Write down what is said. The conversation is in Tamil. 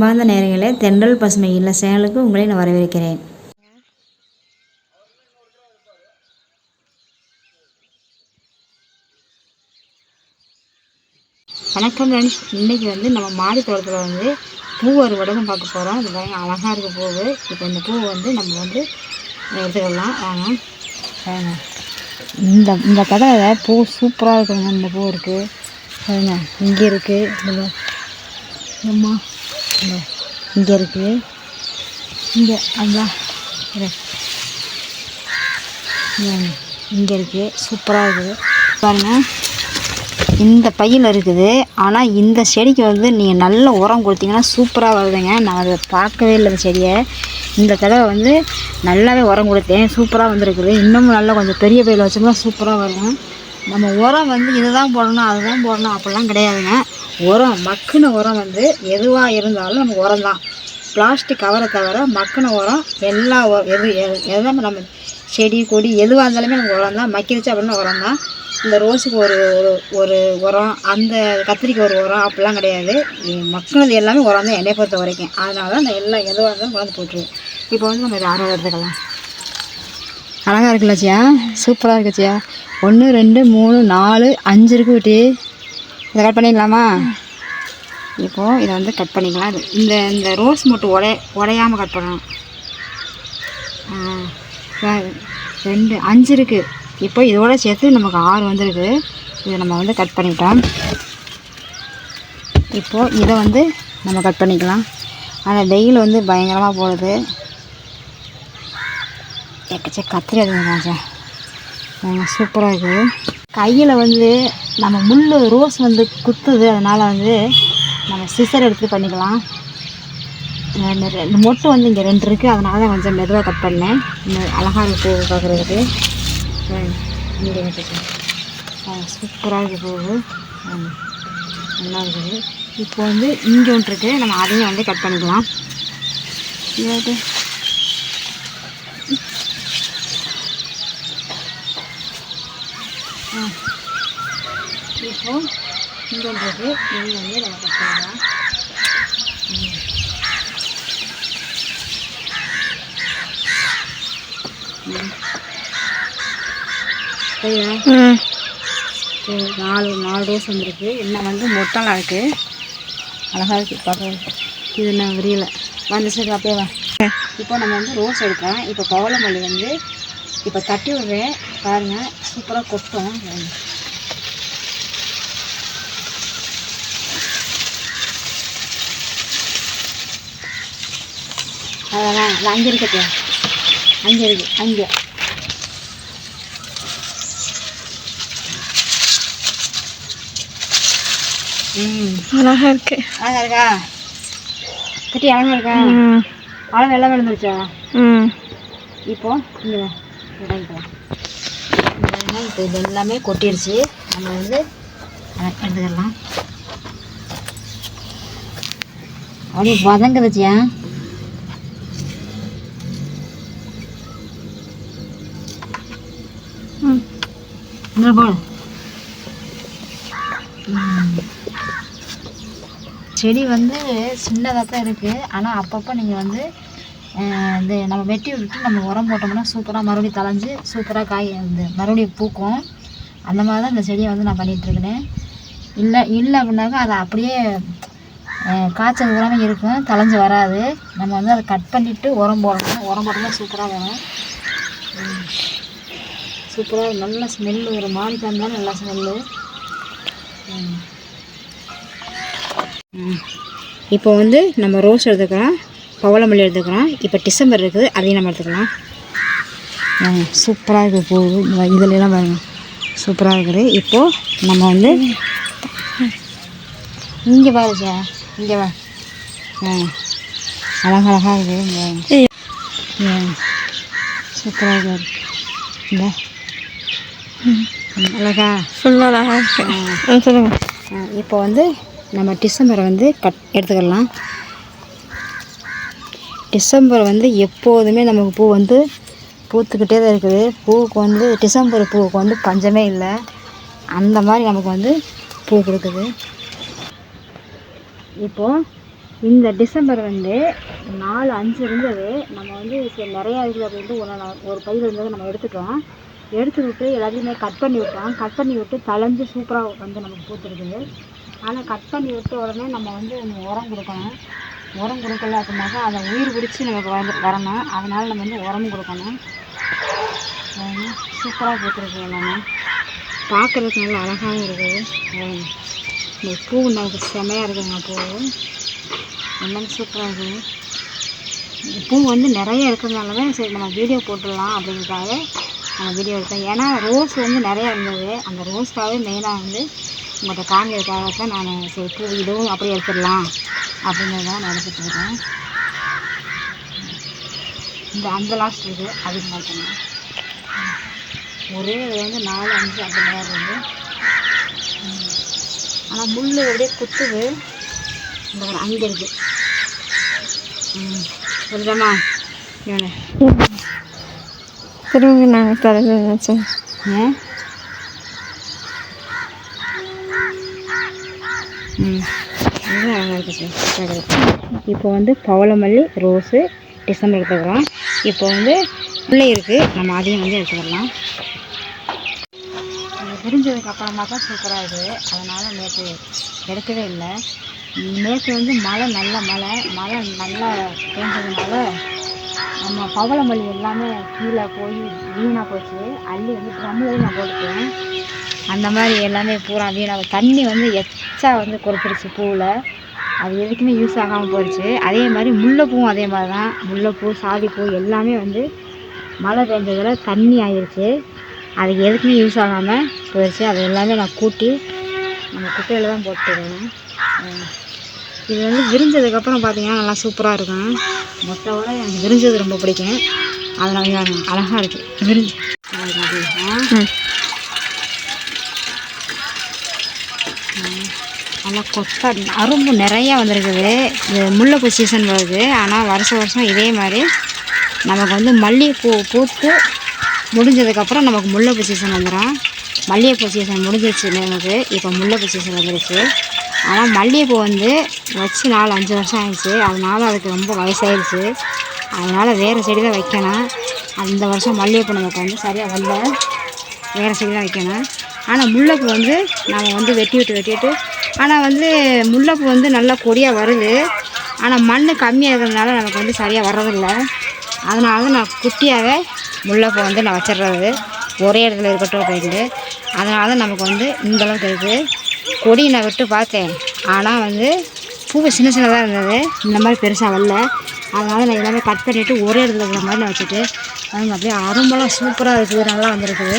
அன்பார்ந்த நேயர்களே, தென்றல் பசுமை இல்ல சேனலுக்கு உங்களை நான் வரவேற்கிறேன். வணக்கம் ஃப்ரெண்ட்ஸ். இன்றைக்கி நம்ம மாடி தோட்டத்தில் பூ அறுவடை பார்க்க போகிறோம். இது பயங்கர அழகாக இருக்குது பூவு. இப்போ இந்த பூவை நம்ம எடுத்துக்கலாம் வாங்க. இந்த கடையில் பூ சூப்பராக இருக்குங்க. இந்த பூ இருக்குது பாருங்க, இங்கே இருக்குது, அம்மா இங்கே இருக்குது, இங்கே அதான் இங்கே இருக்குது, சூப்பராக இருக்குது பாருங்கள். இந்த பையில் இருக்குது. ஆனால் இந்த செடிக்கு நீங்கள் நல்ல உரம் கொடுத்தீங்கன்னா சூப்பராக வருதுங்க. நான் அதை பார்க்கவே இல்லை இந்த செடியை. இந்த தடவை நல்லாவே உரம் கொடுத்தேன், சூப்பராக வந்துருக்குது. இன்னமும் நல்லா கொஞ்சம் பெரிய பையில் வச்சோம்னா சூப்பராக வருங்க. நம்ம உரம் இதுதான் போடணும் அதுதான் போடணும் அப்படிலாம் கிடையாதுங்க. உரம் மக்கின உரம் எதுவாக இருந்தாலும் நமக்கு உரம் தான். பிளாஸ்டிக் கவரை தவிர மக்கின உரம் எல்லா எதுவும் நம்ம செடி கொடி எதுவாக இருந்தாலுமே நமக்கு உரம் தான். மக்கிடுச்சு அப்படின்னா உரம் தான். இந்த ரோஸுக்கு ஒரு உரம், அந்த கத்திரிக்கு ஒரு உரம் அப்படிலாம் கிடையாது. மக்கினது எல்லாமே உரம் தான் என்னை பொறுத்த வரைக்கும். அதனால தான் நான் எல்லாம் எதுவாக இருந்தாலும் குழந்தை போட்டுருவேன். இப்போ நம்ம இதை ஆர்வம் எடுத்துக்கலாம். அழகாக இருக்குல்லச்சியா, சூப்பராக இருக்குச்சியா. 1 2 3 4 5 இருக்குது விட்டு. இதை கட் பண்ணிடலாமா? இப்போது இதை கட் பண்ணிக்கலாம். இந்த ரோஸ் மட்டும் உடையாமல் கட் பண்ணணும். 2 5 இருக்குது. இப்போ இதோட சேர்த்து நமக்கு 6 வந்திருக்கு. இதை நம்ம கட் பண்ணிட்டோம். இப்போது இதை நம்ம கட் பண்ணிக்கலாம். ஆனால் வெயில் பயங்கரமாக போடுது. எக்கச்சே கத்திரி அதுங்க சூப்பராக இருக்குது. கையில் நம்ம முள் ரோஸ் குத்துது. அதனால் நம்ம சிசர் எடுத்து பண்ணிக்கலாம். மொட்டு இங்கே 2 இருக்குது. அதனால தான் கொஞ்சம் மெதுவாக கட் பண்ணேன். அழகாக இருக்குது பார்க்குறதுக்கு. இங்கே சூப்பராக இருக்குது பூவு, நல்லா இருக்குது. இப்போ இங்கே ஒன்று இருக்குது. நம்ம அதையும் கட் பண்ணிக்கலாம். இப்போ இங்கே ஒன்று இருக்குது. இங்கே நம்ம கட் பண்ணலாம். சரியா? சரி, 4 ரோஸ் வந்துருக்கு. இன்னும் மொட்டெல்லாம் இருக்குது. அழகாக இருக்குது பார்க்க. இது நான் விரியலை சரி அப்படியே வா. இப்போ நம்ம ரோஸ் எடுக்கலாம். இப்போ பவளமல்லி இப்போ தட்டி விடுறேன் பாருங்கள், சூப்பராக கொட்டும். அதெல்லாம் அங்கே இருக்கட்டும், அங்கே இருக்குது, அங்கே அழகாக இருக்கு. அழகாக இருக்கா? கட்டி அழகாக இருக்கா? அழகு எல்லாம் விழுந்துருச்சா? இப்போ இங்கே வாங்கிக்கலாம். இப்போ இது எல்லாமே கொட்டிடுச்சு. நம்ம எடுத்துக்கலாம். அப்படியே வதங்குதுச்சியா. போடு. செடி சின்னதாக தான் இருக்குது. ஆனால் அப்பப்போ நீங்கள் இது நம்ம வெட்டி விட்டுட்டு நம்ம உரம் போட்டோம்னா சூப்பராக மறுபடியும் தளைஞ்சு சூப்பராக காய் மறுபடியும் பூக்கும். அந்த மாதிரி தான் இந்த செடியை நான் பண்ணிகிட்ருக்கிறேன். இல்லை அப்படின்னாக்கா அதை அப்படியே காய்ச்சல் உரமே இருக்கும், தளைஞ்சு வராது. நம்ம அதை கட் பண்ணிவிட்டு உரம் போடணும். உரம் போட்டோம்னா சூப்பராக வரும். சூப்பராக நல்ல ஸ்மெல்லு வரும். மாடிக்கு இருந்தாலும் நல்லா ஸ்மெல்லு. இப்போ நம்ம ரோஸ் எடுத்துக்கலாம், பவளமல்லி எடுத்துக்கலாம். இப்போ டிசம்பர் இருக்குது, அதையும் நம்ம எடுத்துக்கலாம். சூப்பராக இருக்குது பூ. இதுலாம் பாருங்க, சூப்பராக இருக்குது. இப்போது நம்ம இங்கே பாருச்சா, இங்கே வா. அழகழகாக இருக்குது. சூப்பராக இருக்குது. இந்த அழகா ஃபுல்லாக அழகாக இருக்கு. சொல்லுங்கள். இப்போ நம்ம டிசம்பரை எடுத்துக்கலாம். டிசம்பர் எப்போதுமே நமக்கு பூ பூத்துக்கிட்டே தான் இருக்குது. பூவுக்கு டிசம்பர் பூவுக்கு பஞ்சமே இல்லை. அந்த மாதிரி நமக்கு பூ கொடுக்குது. இப்போது இந்த டிசம்பர் வந்து 4-5 இருந்தது. நம்ம வந்து சரி நிறையா இருக்குது அப்படின்ட்டு ஒரு பையில் இருந்தது நம்ம எடுத்துட்டோம். எடுத்து விட்டு எல்லாத்தையுமே கட் பண்ணி விட்டோம். கட் பண்ணி விட்டு தளைஞ்சு சூப்பராக வந்து நமக்கு பூத்துருக்குது. ஆனால் கட் பண்ணி விட்ட உடனே நம்ம வந்து உரம் கொடுக்கணும். உரம் கொடுக்கல அப்படின்னாக்கா அதை உயிர் பிடிச்சி நமக்கு வரணும். அதனால் நம்ம வந்து உரமும் கொடுக்கணும். சூப்பராக பூத்துருக்கு எல்லாமே. பார்க்குறதுக்கு நல்லா அழகாகவும் இருக்குது. இந்த பூ நமக்கு செமையாக இருக்குதுங்க. பூ எல்லாமே சூப்பராக இருக்குது. இந்த பூ வந்து நிறைய இருக்கிறதுனால தான் சரி நம்ம வீடியோ போட்டுடலாம் அப்படிங்கிறதுக்காக நம்ம வீடியோ எடுத்தேன். ஏன்னா ரோஸ் வந்து நிறையா இருந்தது. அந்த ரோஸ்க்காகவே மெயினாக வந்து உங்கள்கிட்ட காமிக்கிறதுக்காக தான் நான் சரி பூ இதுவும் அப்படியே எடுத்துடலாம் அப்படிங்கிறதான் நான் எடுத்துகிட்டு இருக்கேன். அந்த லாஸ்ட் இருக்குது அதுக்கு பார்த்தோம்னா ஒரே இது வந்து 4-5 அந்த மாதிரி இருந்து. ஆனால் முள் அப்படியே குத்துது. இந்த அங்கே இருக்குது. சொல்லுதாம்மா இவனு திரும்ப நாங்கள் தரது நினச்சோம். ஏன் அழகாக இருக்குது சார். இப்போ வந்து பவளமல்லி ரோஸு டிசம்பர் எடுத்துக்கிறோம். இப்போ வந்து பிள்ளை இருக்குது. நம்ம அதையும் வந்து எடுத்துக்கலாம். விரிஞ்சதுக்கு அப்புறமா தான் சூப்பராக இருக்குது. அதனால் நேற்று எடுக்கவே இல்லை. நேற்று வந்து நல்ல மழை நல்லா பேஞ்சதுனால நம்ம பவளமல்லி எல்லாமே கீழே போய் வீணாக போச்சு. அள்ளி வந்து ட்ரம்லேயே நான் போட்டுட்டேன். அந்த மாதிரி எல்லாமே பூரா வீணாக தண்ணி வந்து எச்சா வந்து குறைச்சிருச்சு பூவில். அது எதுக்குமே யூஸ் ஆகாமல் போயிடுச்சு. அதே மாதிரி முல்லைப்பூவும் அதே மாதிரி தான். முல்லைப்பூ சாதிப்பூ எல்லாமே வந்து மழை பெஞ்சதில் தண்ணி ஆகிடுச்சு. அது எதுக்குமே யூஸ் ஆகாமல் போயிடுச்சு. அது எல்லாமே நான் கூட்டி நம்ம குப்பையில் தான் போட்டுருக்கேன். இது வந்து விரிஞ்சதுக்கப்புறம் பார்த்திங்கன்னா நல்லா சூப்பராக இருக்கும். மொத்தை விட எனக்கு விரிஞ்சது ரொம்ப பிடிக்கும். அதனால அழகாக இருக்குது விரிஞ்சு. நல்லா கொத்தா அரும்பு நிறையா வந்திருக்குது. இது முல்லைப்பூ சீசன் வருது. ஆனால் வருஷம் இதே மாதிரி நமக்கு வந்து மல்லிகைப்பூ பூத்து முடிஞ்சதுக்கப்புறம் நமக்கு முல்லைப்பூ சீசன் வந்துடும். மல்லிகைப்பூ சீசன் முடிஞ்சிருச்சு நமக்கு. இப்போ முல்லைப்பூ சீசன் வந்துருச்சு. ஆனால் மல்லிகைப்பூ வந்து வச்சு 4-5 வருஷம் ஆயிடுச்சு. அதனால் அதுக்கு ரொம்ப வயசாகிடுச்சு. அதனால் வேறு செடி தான் வைக்கணும். அந்த வருஷம் மல்லிகைப்பூ நமக்கு வந்து சரியாக வரல. வேறு செடி தான் வைக்கணும். ஆனால் முல்லைப்பூ வந்து நம்ம வந்து வெட்டி விட்டு ஆனால் வந்து முல்லைப்பூ வந்து நல்லா கொடியாக வருது. ஆனால் மண் கம்மியாக இருக்கிறதுனால நமக்கு வந்து சரியாக வர்றதில்லை. அதனால தான் நான் குட்டியாகவே முல்லைப்பூ வந்து நான் வச்சிடுறது. ஒரே இடத்துல இருக்கட்டும் அப்படின்ட்டு. அதனால தான் நமக்கு வந்து இந்தளவுக்கு இருக்குது. கொடி நான் விட்டு பார்த்தேன். ஆனால் வந்து பூ சின்னதாக இருந்தது. இந்த மாதிரி பெருசாக வரல. அதனால் நான் எல்லாமே கட் பண்ணிவிட்டு ஒரே இடத்துல இருக்கிற மாதிரி நான் வச்சுட்டு அவங்க அப்படியே அரும்பெல்லாம் சூப்பராக இருக்குது. நல்லா வந்துருக்குது.